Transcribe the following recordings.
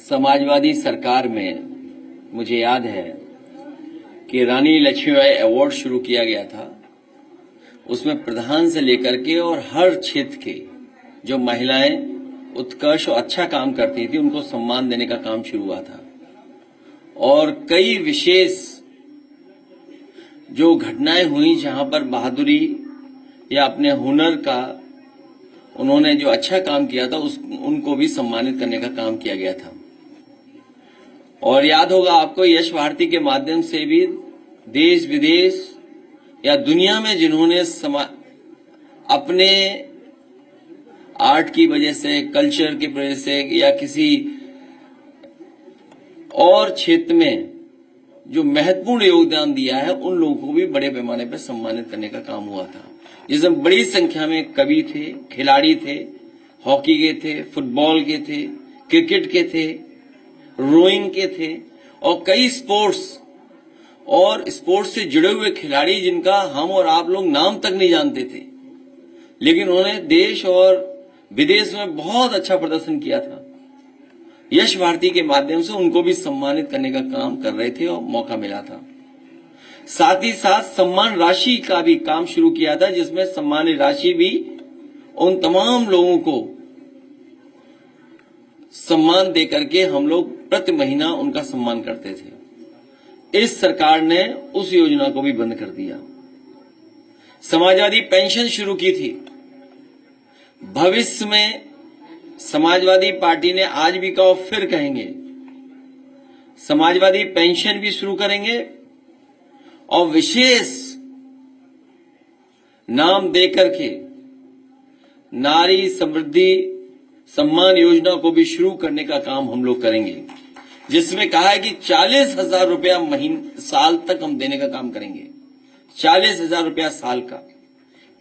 समाजवादी सरकार में मुझे याद है कि रानी लक्ष्मीबाई अवार्ड शुरू किया गया था। उसमें प्रधान से लेकर के और हर क्षेत्र के जो महिलाएं उत्कर्ष और अच्छा काम करती थी उनको सम्मान देने का काम शुरू हुआ था। और कई विशेष जो घटनाएं हुई जहां पर बहादुरी या अपने हुनर का उन्होंने जो अच्छा काम किया था उनको भी सम्मानित करने का काम किया गया था। और याद होगा आपको, यश भारती के माध्यम से भी देश विदेश या दुनिया में जिन्होंने अपने आर्ट की वजह से, कल्चर की वजह से या किसी और क्षेत्र में जो महत्वपूर्ण योगदान दिया है उन लोगों को भी बड़े पैमाने पर सम्मानित करने का काम हुआ था, जिसमें बड़ी संख्या में कवि थे, खिलाड़ी थे, हॉकी के थे, फुटबॉल के थे, क्रिकेट के थे, रोइंग के थे और कई स्पोर्ट्स और स्पोर्ट्स से जुड़े हुए खिलाड़ी जिनका हम और आप लोग नाम तक नहीं जानते थे, लेकिन उन्होंने देश और विदेश में बहुत अच्छा प्रदर्शन किया था। यश भारती के माध्यम से उनको भी सम्मानित करने का काम कर रहे थे और मौका मिला था। साथ ही साथ सम्मान राशि का भी काम शुरू किया था, जिसमें सम्मान राशि भी उन तमाम लोगों को सम्मान देकर के हम लोग प्रति महीना उनका सम्मान करते थे। इस सरकार ने उस योजना को भी बंद कर दिया। समाजवादी पेंशन शुरू की थी। भविष्य में समाजवादी पार्टी ने आज भी कहा, फिर कहेंगे, समाजवादी पेंशन भी शुरू करेंगे और विशेष नाम देकर के नारी समृद्धि सम्मान योजना को भी शुरू करने का काम हम लोग करेंगे, जिसमें कहा है कि 40,000 रुपया साल तक हम देने का काम करेंगे। 40,000 रुपया साल का।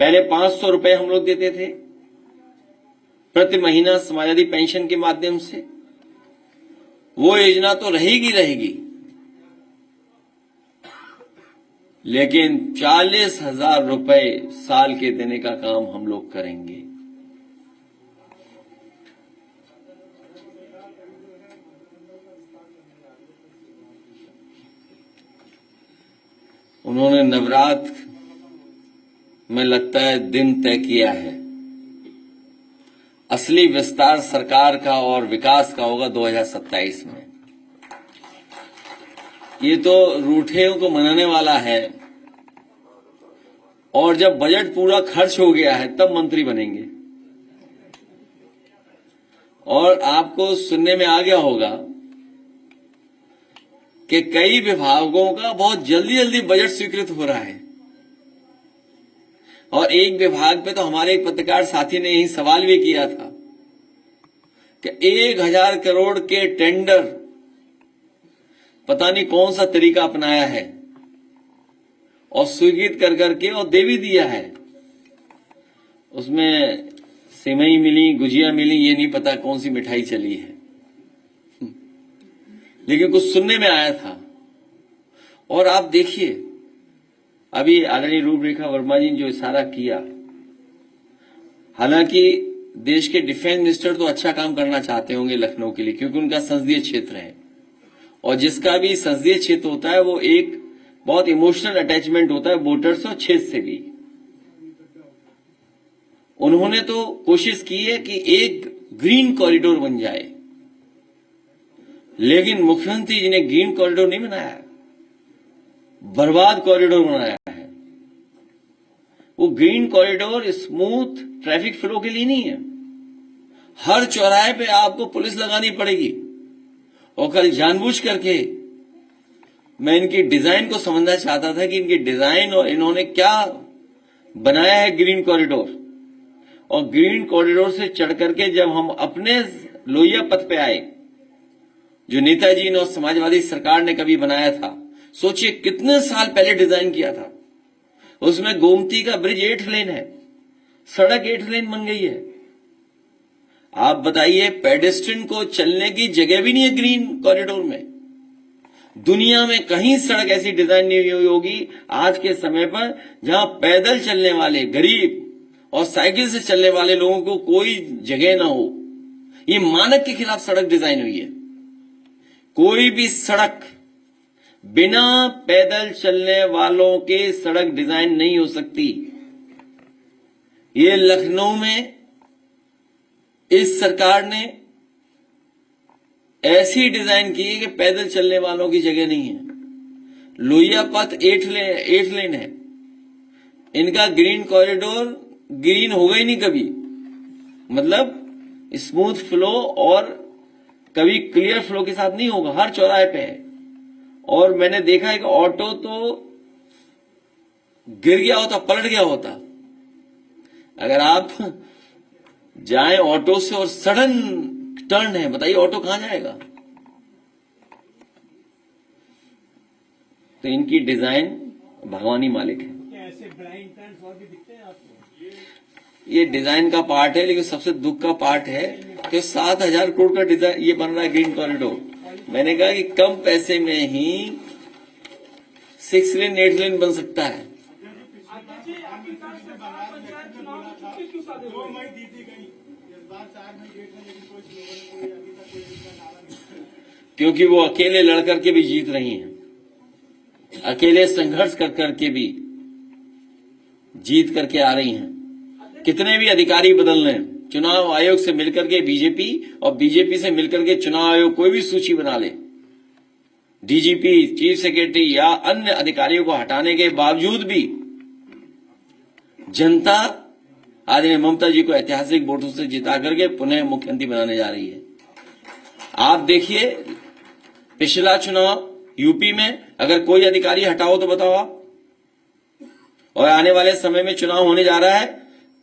पहले 500 रुपए हम लोग देते थे प्रति महीना समाजवादी पेंशन के माध्यम से। वो योजना तो रहेगी, लेकिन 40,000 रुपए साल के देने का काम हम लोग करेंगे। उन्होंने नवरात्र में लगता है दिन तय किया है। असली विस्तार सरकार का और विकास का होगा 2027 में। ये तो रूठेयों को मनाने वाला है और जब बजट पूरा खर्च हो गया है तब मंत्री बनेंगे। और आपको सुनने में आ गया होगा कि कई विभागों का बहुत जल्दी बजट स्वीकृत हो रहा है। और एक विभाग पे तो हमारे एक पत्रकार साथी ने यही सवाल भी किया था कि 1,000 करोड़ के टेंडर पता नहीं कौन सा तरीका अपनाया है और स्वीकृत कर करके और दे भी दिया है। उसमें सिमई मिली, गुजिया मिली, ये नहीं पता कौन सी मिठाई चली है, लेकिन कुछ सुनने में आया था। और आप देखिए, अभी आदरणीय रूपरेखा वर्मा जी ने जो इशारा किया, हालांकि देश के डिफेंस मिनिस्टर तो अच्छा काम करना चाहते होंगे लखनऊ के लिए, क्योंकि उनका संसदीय क्षेत्र है और जिसका भी संसदीय क्षेत्र होता है वो एक बहुत इमोशनल अटैचमेंट होता है वोटर्स और क्षेत्र से भी। उन्होंने तो कोशिश की है कि एक ग्रीन कॉरिडोर बन जाए, लेकिन मुख्यमंत्री जी ने ग्रीन कॉरिडोर नहीं बनाया, बर्बाद कॉरिडोर बनाया है। वो green corridor smooth traffic flow के लिए नहीं है। हर चौराहे पे आपको पुलिस लगानी पड़ेगी। और कल जानबूझ करके मैं इनकी डिजाइन को समझना चाहता था कि इनकी डिजाइन और इन्होंने क्या बनाया है ग्रीन कॉरिडोर। और ग्रीन कॉरिडोर से चढ़ करके जब हम अपने लोहिया पथ पे आए, जो नेताजी ने और समाजवादी सरकार ने कभी बनाया था, सोचिए कितने साल पहले डिजाइन किया था। उसमें गोमती का ब्रिज 8 लेन है, सड़क 8 लेन बन गई है। आप बताइए, पेडेस्ट्रियन को चलने की जगह भी नहीं है ग्रीन कॉरिडोर में। दुनिया में कहीं सड़क ऐसी डिजाइन नहीं हुई होगी आज के समय पर जहां पैदल चलने वाले गरीब और साइकिल से चलने वाले लोगों को कोई जगह ना हो। ये मानक के खिलाफ सड़क डिजाइन हुई है। कोई भी सड़क बिना पैदल चलने वालों के सड़क डिजाइन नहीं हो सकती। ये लखनऊ में इस सरकार ने ऐसी डिजाइन की है कि पैदल चलने वालों की जगह नहीं है। लोहिया पथ 8 लेन है, इनका ग्रीन कॉरिडोर ग्रीन होगा ही नहीं कभी, मतलब स्मूथ फ्लो और कभी क्लियर फ्लो के साथ नहीं होगा, हर चौराहे पे है। और मैंने देखा है कि ऑटो तो गिर गया होता, पलट गया होता। अगर आप जाएं ऑटो से और सडन टर्न है, बताइए ऑटो कहां जाएगा। तो इनकी डिजाइन भगवानी मालिक है। क्या ऐसे ब्लाइंड टर्न्स और भी दिखते हैं आपको? ये डिजाइन का पार्ट है, लेकिन सबसे दुख का पार्ट है कि 7,000 करोड़ का डिजाइन ये बन रहा है ग्रीन कॉरिडोर। मैंने कहा कि कम पैसे में ही 6 लेन 8 लेन बन सकता है। क्योंकि वो अकेले लड़कर के भी जीत रही हैं, अकेले संघर्ष कर करके भी जीत करके आ रही हैं। कितने भी अधिकारी बदल रहे हैं, चुनाव आयोग से मिलकर के बीजेपी और बीजेपी से मिलकर के चुनाव आयोग कोई भी सूची बना ले, डीजीपी, चीफ सेक्रेटरी या अन्य अधिकारियों को हटाने के बावजूद भी जनता आदरणीय ममता जी को ऐतिहासिक वोटों से जिता करके पुनः मुख्यमंत्री बनाने जा रही है। आप देखिए पिछला चुनाव यूपी में अगर कोई अधिकारी हटाओ तो बताओ आप, और आने वाले समय में चुनाव होने जा रहा है,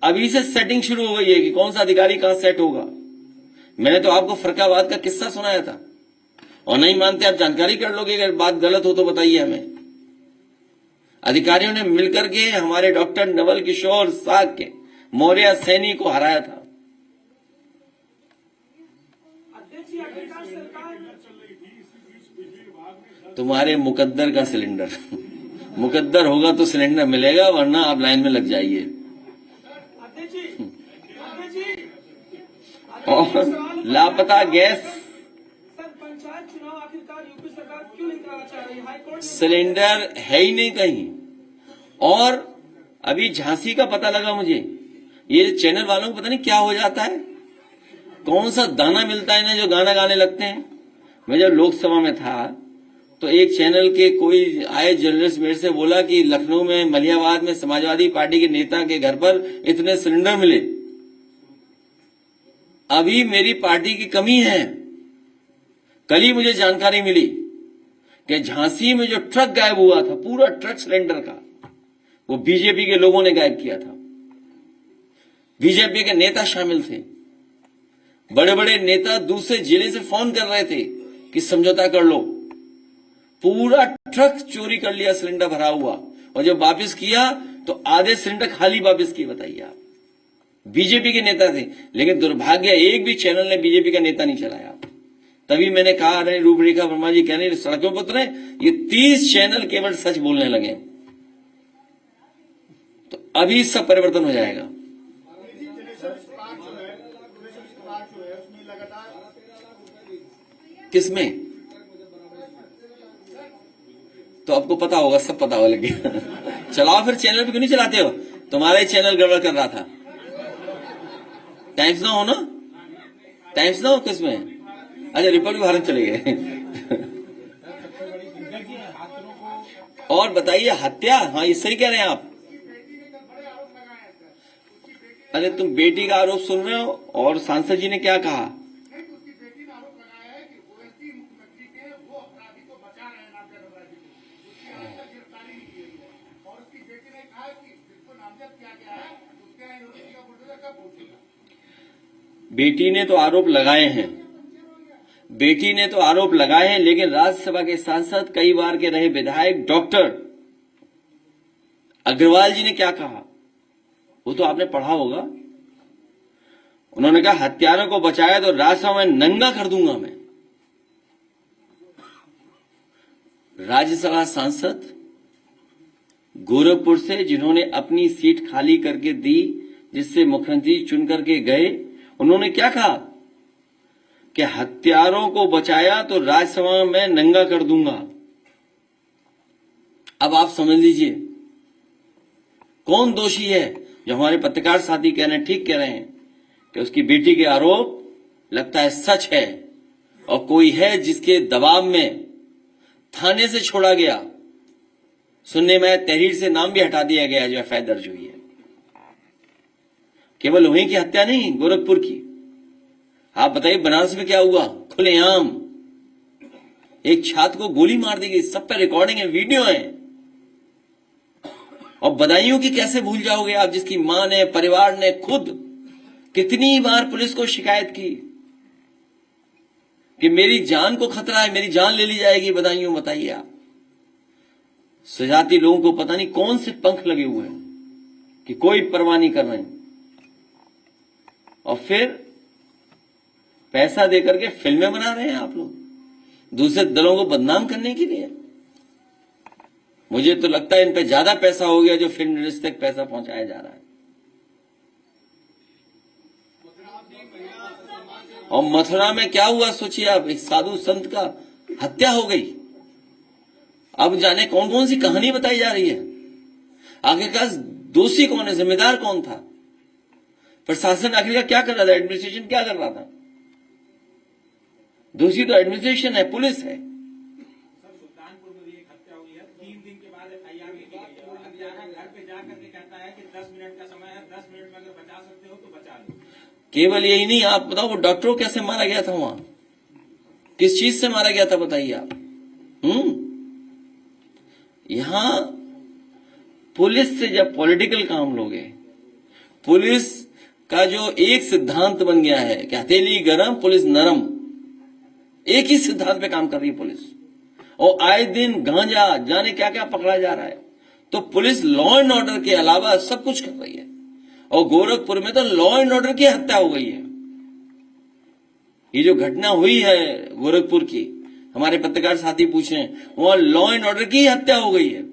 अभी से सेटिंग शुरू हो गई है कि कौन सा अधिकारी कहां सेट होगा। मैंने तो आपको फरकाबाद का किस्सा सुनाया था, और नहीं मानते आप जानकारी कर लोगे, अगर बात गलत हो तो बताइए हमें। अधिकारियों ने मिलकर के हमारे डॉक्टर नवल किशोर साग के मौर्य सैनी को हराया था। तुम्हारे मुकद्दर का सिलेंडर मुकद्दर होगा तो सिलेंडर मिलेगा, वरना आप लाइन में लग जाइए। और लापता गैस सिलेंडर है ही नहीं कहीं। और अभी झांसी का पता लगा मुझे, ये चैनल वालों को पता नहीं क्या हो जाता है, कौन सा दाना मिलता है ना जो गाना गाने लगते हैं। मैं जब लोकसभा में था तो एक चैनल के कोई आए जर्नलिस्ट मेरे से बोला कि लखनऊ में मलियाबाद में समाजवादी पार्टी के नेता के घर पर इतने सिलेंडर मिले। अभी मेरी पार्टी की कमी है। कल ही मुझे जानकारी मिली कि झांसी में जो ट्रक गायब हुआ था, पूरा ट्रक सिलेंडर का, वो बीजेपी के लोगों ने गायब किया था। बीजेपी के नेता शामिल थे, बड़े बड़े नेता दूसरे जिले से फोन कर रहे थे कि समझौता कर लो। पूरा ट्रक चोरी कर लिया, सिलेंडर भरा हुआ, और जब वापस किया तो आधे सिलेंडर खाली वापस किए। बताइए आप, बीजेपी के नेता थे, लेकिन दुर्भाग्य एक भी चैनल ने बीजेपी का नेता नहीं चलाया। तभी मैंने कहा, अरे रूपरेखा वर्मा जी कह रहे सड़कों पर उतरे, ये 30 चैनल केवल सच बोलने लगे, तो अभी सब परिवर्तन हो जाएगा। किसमें? तो आपको पता होगा, सब पता हो लगे चलाओ फिर, चैनल पे क्यों नहीं चलाते हो? तुम्हारा ही चैनल गड़बड़ कर रहा था। टाइम्स नाउ हो ना, टाइम्स नाउ किसमें? अच्छा, रिपब्लिक भारत चले गए और बताइए हत्या, हाँ ये सही कह रहे हैं आप। अरे तुम बेटी का आरोप सुन रहे हो, और सांसद जी ने क्या कहा? बेटी ने तो आरोप लगाए हैं, बेटी ने तो आरोप लगाए हैं, लेकिन राज्यसभा के सांसद, कई बार के रहे विधायक डॉक्टर अग्रवाल जी ने क्या कहा, वो तो आपने पढ़ा होगा। उन्होंने कहा हत्यारों को बचाया तो राज्यसभा में नंगा कर दूंगा मैं। राज्यसभा सांसद गोरखपुर से, जिन्होंने अपनी सीट खाली करके दी, जिससे मुख्यमंत्री चुन करके गए, उन्होंने क्या कहा कि हत्यारों को बचाया तो राज्यसभा में नंगा कर दूंगा। अब आप समझ लीजिए कौन दोषी है। जो हमारे पत्रकार साथी कह रहे हैं, ठीक कह रहे हैं कि उसकी बेटी के आरोप लगता है सच है और कोई है जिसके दबाव में थाने से छोड़ा गया। सुनने में तहरीर से नाम भी हटा दिया गया जो एफआईआर दर्ज हुई है। केवल वहीं की हत्या नहीं, गोरखपुर की। आप बताइए बनारस में क्या हुआ? खुलेआम एक छात्र को गोली मार दी गई। सब पे रिकॉर्डिंग है, वीडियो है। और बदायूं की कैसे भूल जाओगे आप, जिसकी मां ने, परिवार ने खुद कितनी बार पुलिस को शिकायत की कि मेरी जान को खतरा है, मेरी जान ले ली जाएगी। बदायूं बताइए आप। सजाती लोगों को पता नहीं कौन से पंख लगे हुए हैं कि कोई परवाह नहीं कर रहे हैं, और फिर पैसा देकर के फिल्में बना रहे हैं आप लोग दूसरे दलों को बदनाम करने के लिए। मुझे तो लगता है इन पे ज्यादा पैसा हो गया जो फिल्म इंडस्ट्री तक पैसा पहुंचाया जा रहा है। और मथुरा में क्या हुआ सोचिए आप, एक साधु संत का हत्या हो गई। अब जाने कौन कौन सी कहानी बताई जा रही है। आखिरकार दोषी कौन है, जिम्मेदार कौन था? प्रशासन आखिरकार क्या कर रहा था? एडमिनिस्ट्रेशन क्या कर रहा था? दोषी तो एडमिनिस्ट्रेशन है, पुलिस है। सर सुल्तानपुर में भी एक हत्या हुई है, 3 दिन के बाद एफआईआर की गई है। हत्यारा घर पे जाकर के कहता है कि 10 मिनट का समय है, 10 मिनट में अगर बचा सकते हो तो बचा लो। केवल यही नहीं, आप बताओ वो डॉक्टर को कैसे मारा गया था वहां, किस चीज से मारा गया था बताइए आप। यहां पुलिस से जब पॉलिटिकल काम लोगे, पुलिस का जो एक सिद्धांत बन गया है कि हथेली गरम पुलिस नरम, एक ही सिद्धांत पे काम कर रही है पुलिस। और आए दिन गांजा जाने क्या क्या पकड़ा जा रहा है। तो पुलिस लॉ एंड ऑर्डर के अलावा सब कुछ कर रही है। और गोरखपुर में तो लॉ एंड ऑर्डर की हत्या हो गई है। ये जो घटना हुई है गोरखपुर की, हमारे पत्रकार साथी पूछे, वहां लॉ एंड ऑर्डर की हत्या हो गई है।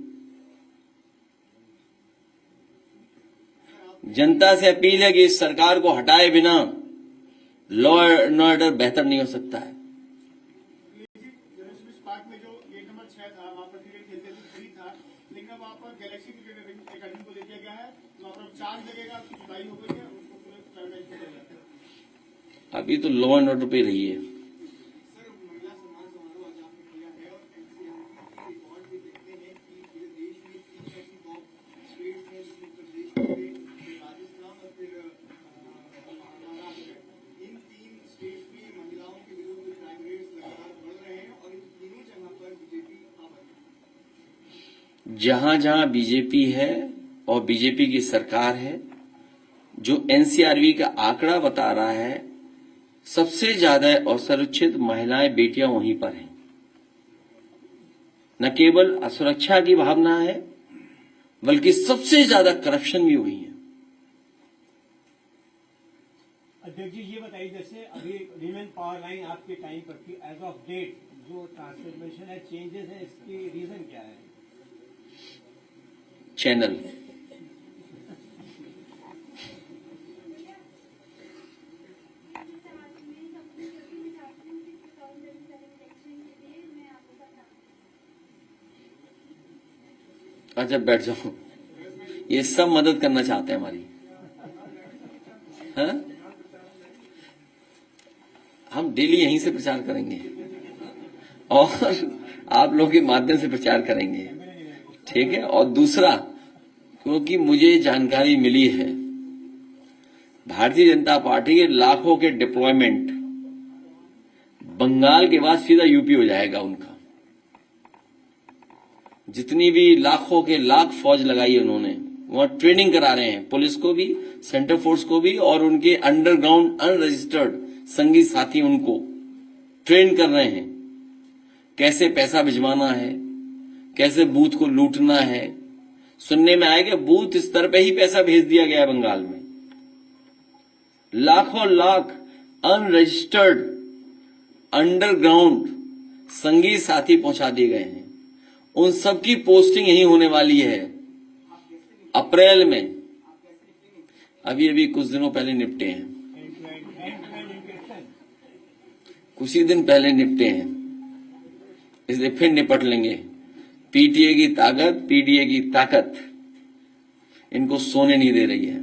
जनता से अपील है कि इस सरकार को हटाए बिना लॉ एंड ऑर्डर बेहतर नहीं हो सकता है। पार्क में जो गेट नंबर 6 था, वहां पर क्रिकेट खेलते थे, फ्री था, लेकिन अब वहां पर गैलेक्सी क्रिकेट एकेडमी को दे दिया गया है। वहां पर चार्ज लगेगा, उसकी जुताई हो गई है, उसको पूरे प्राइवेटाइज कर दिया जाता है। अभी तो लॉ एंड ऑर्डर पे रही है। सर महिला सम्मान समारोह आज आपने किया है और एनसीआरटी के रिकॉर्ड भी देखते हैं कि पूरे देश में 3 ऐसी स्टेट्स हैं जिसमें उत्तर प्रदेश में, राजस्थान और फिर महाराष्ट्र। इन 3 स्टेट्स में महिलाओं के विरुद्ध क्राइम रेट्स लगातार बढ़ रहे हैं और इन तीनों जगह पर बीजेपी आवर। जहां जहां बीजेपी है और बीजेपी की सरकार है, जो एनसीआरबी का आंकड़ा बता रहा है, सबसे ज्यादा असुरक्षित महिलाएं, बेटियां वहीं पर हैं। न केवल असुरक्षा की भावना है, बल्कि सबसे ज्यादा करप्शन भी वहीं है। अध्यक्ष जी ये बताइए, जैसे अभी वीमेन पावर लाइन आपके टाइम पर थी, एज ऑफ डेट जो ट्रांसफॉर्मेशन है, चेंजेस है, इसकी रीजन क्या है? चैनल। अच्छा बैठ जाओ, ये सब मदद करना चाहते हैं हमारी। हाँ? हम डेली यहीं से प्रचार करेंगे और आप लोगों के माध्यम से प्रचार करेंगे, ठीक है। और दूसरा, क्योंकि मुझे जानकारी मिली है भारतीय जनता पार्टी के लाखों के डिप्लॉयमेंट बंगाल के बाद सीधा यूपी हो जाएगा उनका। जितनी भी लाखों के लाख फौज लगाई है उन्होंने, वहां ट्रेनिंग करा रहे हैं, पुलिस को भी, सेंट्रल फोर्स को भी, और उनके अंडरग्राउंड अनरजिस्टर्ड संगी साथी उनको ट्रेन कर रहे हैं कैसे पैसा भिजवाना है, कैसे बूथ को लूटना है। सुनने में आया कि बूथ स्तर पे ही पैसा भेज दिया गया है बंगाल में। लाखों लाख अनरजिस्टर्ड अंडरग्राउंड संगी साथी पहुंचा दिए गए हैं। उन सबकी पोस्टिंग यही होने वाली है अप्रैल में। अभी अभी कुछ दिनों पहले निपटे हैं। कुछ ही दिन पहले निपटे हैं, इसलिए फिर निपट लेंगे। पीटीए की ताकत, पीडीए की ताकत इनको सोने नहीं दे रही है।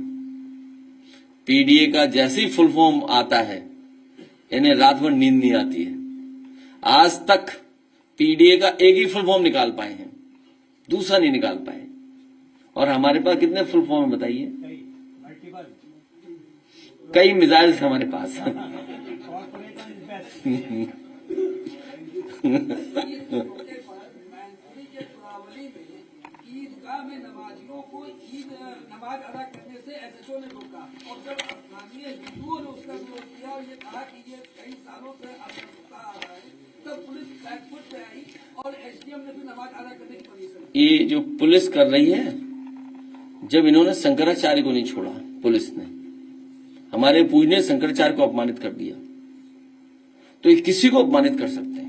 पीडीए का जैसे ही फुल फॉर्म आता है इन्हें रात भर नींद नहीं आती है। आज तक पीडीए का एक ही फुल फॉर्म निकाल पाए हैं, दूसरा नहीं निकाल पाए। और हमारे पास कितने फुल फॉर्म है बताइए? कई मिसाइल हमारे पास ईदगाह में नमाजियों को ईद नमाज अदा करने से एसएचओ ने रोका, और जब स्थानीय हिंदुओं ने उसका विरोध किया और ये कहा कि ये कई सालों से होता आ रहा है, तब पुलिस बैकफुट पे आई और एसडीएम ने भी नमाज अदा करने की परमिशन। ये जो पुलिस कर रही है, जब इन्होंने शंकराचार्य को नहीं छोड़ा, पुलिस ने हमारे पूजनीय शंकराचार्य को अपमानित कर दिया, तो ये किसी को अपमानित कर सकते हैं।